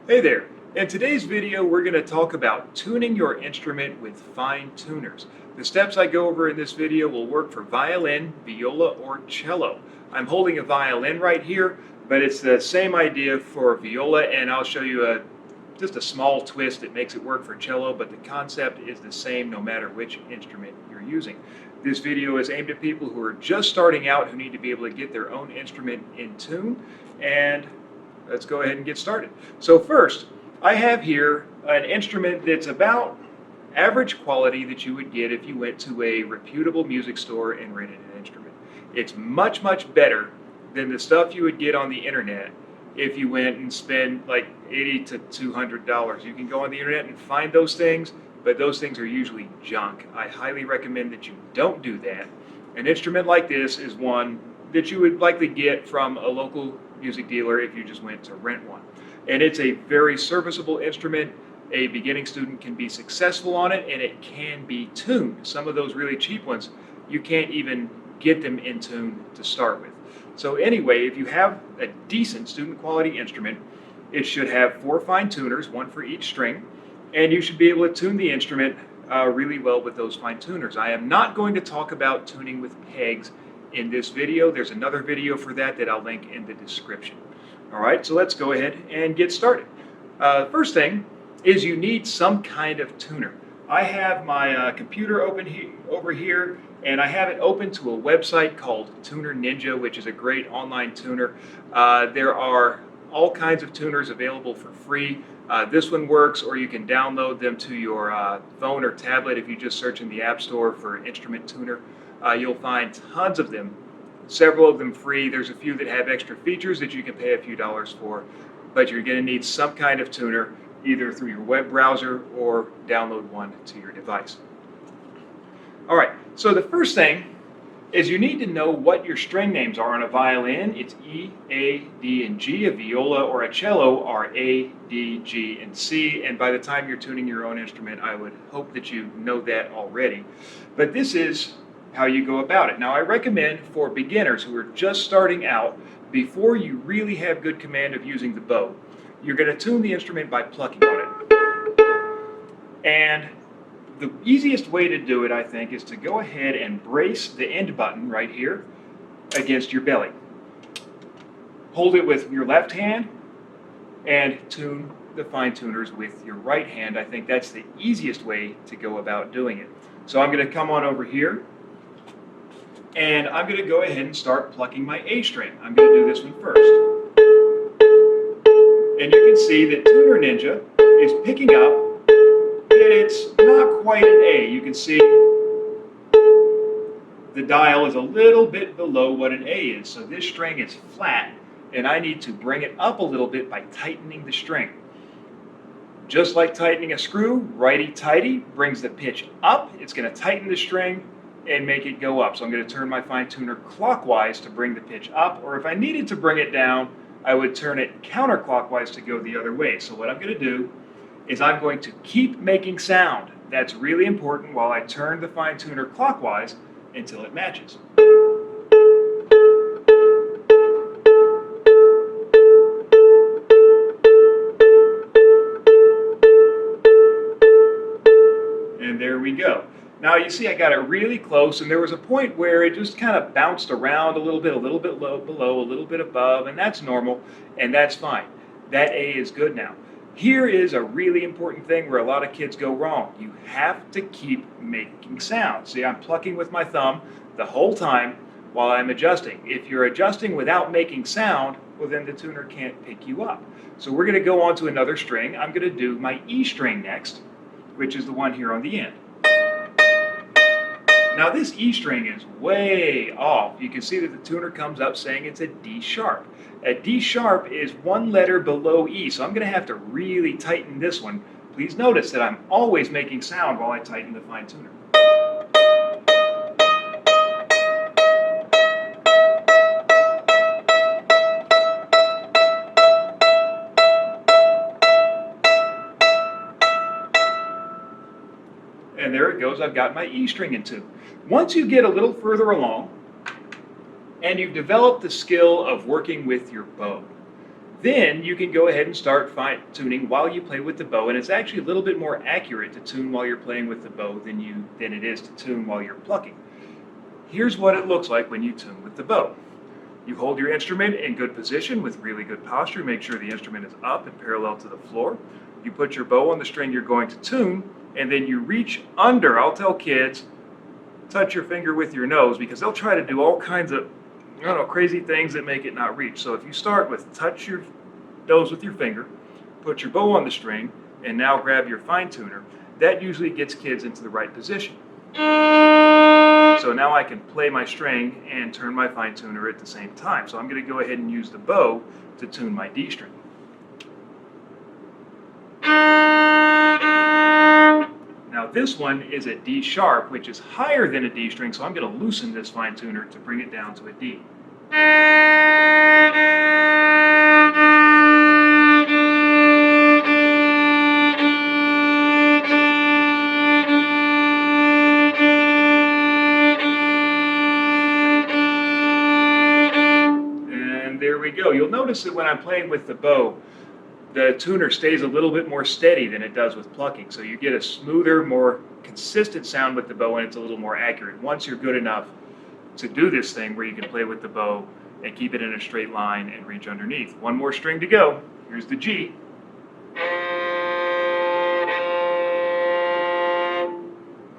Hey there! In today's video, we're going to talk about tuning your instrument with fine tuners. The steps I go over in this video will work for violin, viola, or cello. I'm holding a violin right here, but it's the same idea for viola, and I'll show you just a small twist that makes it work for cello, but the concept is the same no matter which instrument you're using. This video is aimed at people who are just starting out, who need to be able to get their own instrument in tune, and let's go ahead and get started. So first, I have here an instrument that's about average quality that you would get if you went to a reputable music store and rented an instrument. It's much, much better than the stuff you would get on the internet if you went and spend like $80 to $200. You can go on the internet and find those things, but those things are usually junk. I highly recommend that you don't do that. An instrument like this is one that you would likely get from a local music dealer if you just went to rent one. And it's a very serviceable instrument. A beginning student can be successful on it, and it can be tuned. Some of those really cheap ones, you can't even get them in tune to start with. So anyway, if you have a decent student quality instrument, it should have 4 fine tuners, 1 for each string, and you should be able to tune the instrument really well with those fine tuners. I am not going to talk about tuning with pegs in this video. There's another video for that I'll link in the description. All right, so let's go ahead and get started. First thing is you need some kind of tuner. I have my computer open over here, and I have it open to a website called Tuner.ninja, which is a great online tuner. There are all kinds of tuners available for free. This one works, or you can download them to your phone or tablet. If you just search in the App Store for Instrument Tuner, you'll find tons of them, several of them free. There's a few that have extra features that you can pay a few dollars for, but you're going to need some kind of tuner either through your web browser or download one to your device. All right, so the first thing is you need to know what your string names are on a violin. It's E, A, D, and G. A viola or a cello are A, D, G, and C. And by the time you're tuning your own instrument, I would hope that you know that already. But this is how you go about it. Now, I recommend for beginners who are just starting out, before you really have good command of using the bow, you're going to tune the instrument by plucking on it. And the easiest way to do it, I think, is to go ahead and brace the end button right here against your belly. Hold it with your left hand and tune the fine tuners with your right hand. I think that's the easiest way to go about doing it. So I'm going to come on over here, and I'm going to go ahead and start plucking my A string. I'm going to do this one first. And you can see that Tuner.ninja is picking up that it's not quite an A. You can see the dial is a little bit below what an A is. So this string is flat, and I need to bring it up a little bit by tightening the string. Just like tightening a screw, righty-tighty brings the pitch up. It's going to tighten the string and make it go up. So I'm going to turn my fine tuner clockwise to bring the pitch up, or if I needed to bring it down, I would turn it counterclockwise to go the other way. So what I'm going to do is I'm going to keep making sound. That's really important while I turn the fine tuner clockwise until it matches. And there we go. Now you see I got it really close, and there was a point where it just kind of bounced around a little bit low, below, a little bit above, and that's normal, and that's fine. That A is good now. Here is a really important thing where a lot of kids go wrong. You have to keep making sound. See, I'm plucking with my thumb the whole time while I'm adjusting. If you're adjusting without making sound, well, then the tuner can't pick you up. So we're going to go on to another string. I'm going to do my E string next, which is the one here on the end. Now this E string is way off. You can see that the tuner comes up saying it's a D sharp. A D sharp is 1 letter below E, so I'm going to have to really tighten this one. Please notice that I'm always making sound while I tighten the fine tuner. And there it goes, I've got my E string in tune. Once you get a little further along, and you've developed the skill of working with your bow, Then you can go ahead and start fine tuning while you play with the bow, and it's actually a little bit more accurate to tune while you're playing with the bow than it is to tune while you're plucking. Here's what it looks like when you tune with the bow. You hold your instrument in good position with really good posture. Make sure the instrument is up and parallel to the floor. You put your bow on the string you're going to tune, and then you reach under. I'll tell kids, touch your finger with your nose, because they'll try to do all kinds of crazy things that make it not reach. So if you start with touch your nose with your finger, put your bow on the string, and now grab your fine tuner, that usually gets kids into the right position. So now I can play my string and turn my fine tuner at the same time. So I'm going to go ahead and use the bow to tune my D string. Now this one is a D sharp, which is higher than a D string, so I'm going to loosen this fine tuner to bring it down to a D. And there we go. You'll notice that when I'm playing with the bow, the tuner stays a little bit more steady than it does with plucking. So you get a smoother, more consistent sound with the bow, and it's a little more accurate. Once you're good enough to do this thing where you can play with the bow and keep it in a straight line and reach underneath. One more string to go. Here's the G.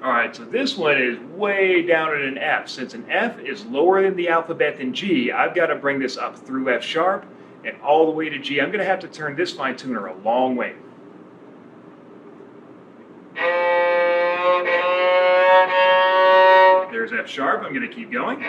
All right, so this one is way down at an F. Since an F is lower in the alphabet than G, I've got to bring this up through F sharp and all the way to G. I'm going to have to turn this fine tuner a long way. There's F sharp. I'm going to keep going.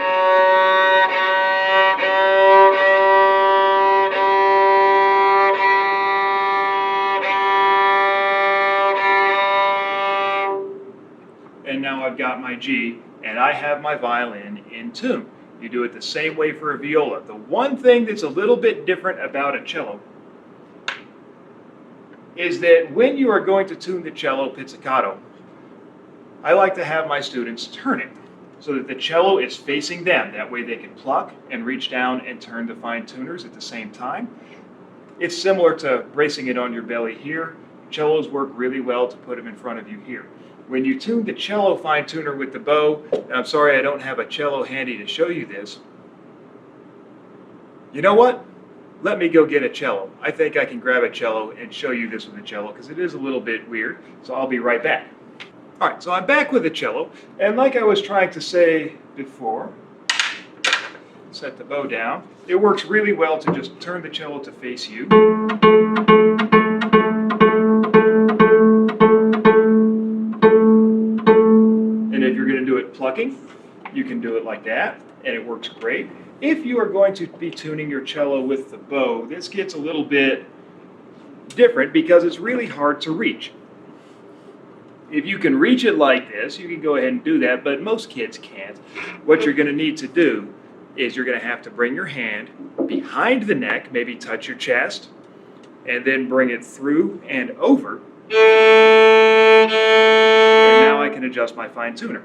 And now I've got my G, and I have my violin in tune. You do it the same way for a viola. The one thing that's a little bit different about a cello is that when you are going to tune the cello pizzicato, I like to have my students turn it so that the cello is facing them. That way they can pluck and reach down and turn the fine tuners at the same time. It's similar to bracing it on your belly here. Cellos work really well to put them in front of you here. When you tune the cello fine tuner with the bow, and I'm sorry I don't have a cello handy to show you this, you know what? Let me go get a cello. I think I can grab a cello and show you this with a cello because it is a little bit weird, so I'll be right back. All right, so I'm back with the cello, and like I was trying to say before, set the bow down, it works really well to just turn the cello to face you. Plucking, you can do it like that, and it works great. If you are going to be tuning your cello with the bow, this gets a little bit different because it's really hard to reach. If you can reach it like this, you can go ahead and do that, but most kids can't. What you're going to need to do is you're going to have to bring your hand behind the neck, maybe touch your chest, and then bring it through and over. And now I can adjust my fine tuner.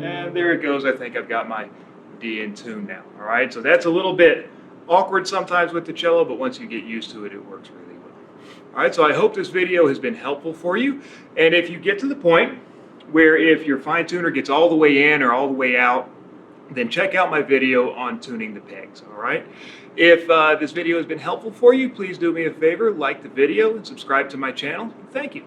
And there it goes. I think I've got my D in tune now. All right, so that's a little bit awkward sometimes with the cello, but once you get used to it, it works really well. All right, so I hope this video has been helpful for you. And if you get to the point where if your fine tuner gets all the way in or all the way out, then check out my video on tuning the pegs, all right? If this video has been helpful for you, please do me a favor, like the video and subscribe to my channel. Thank you.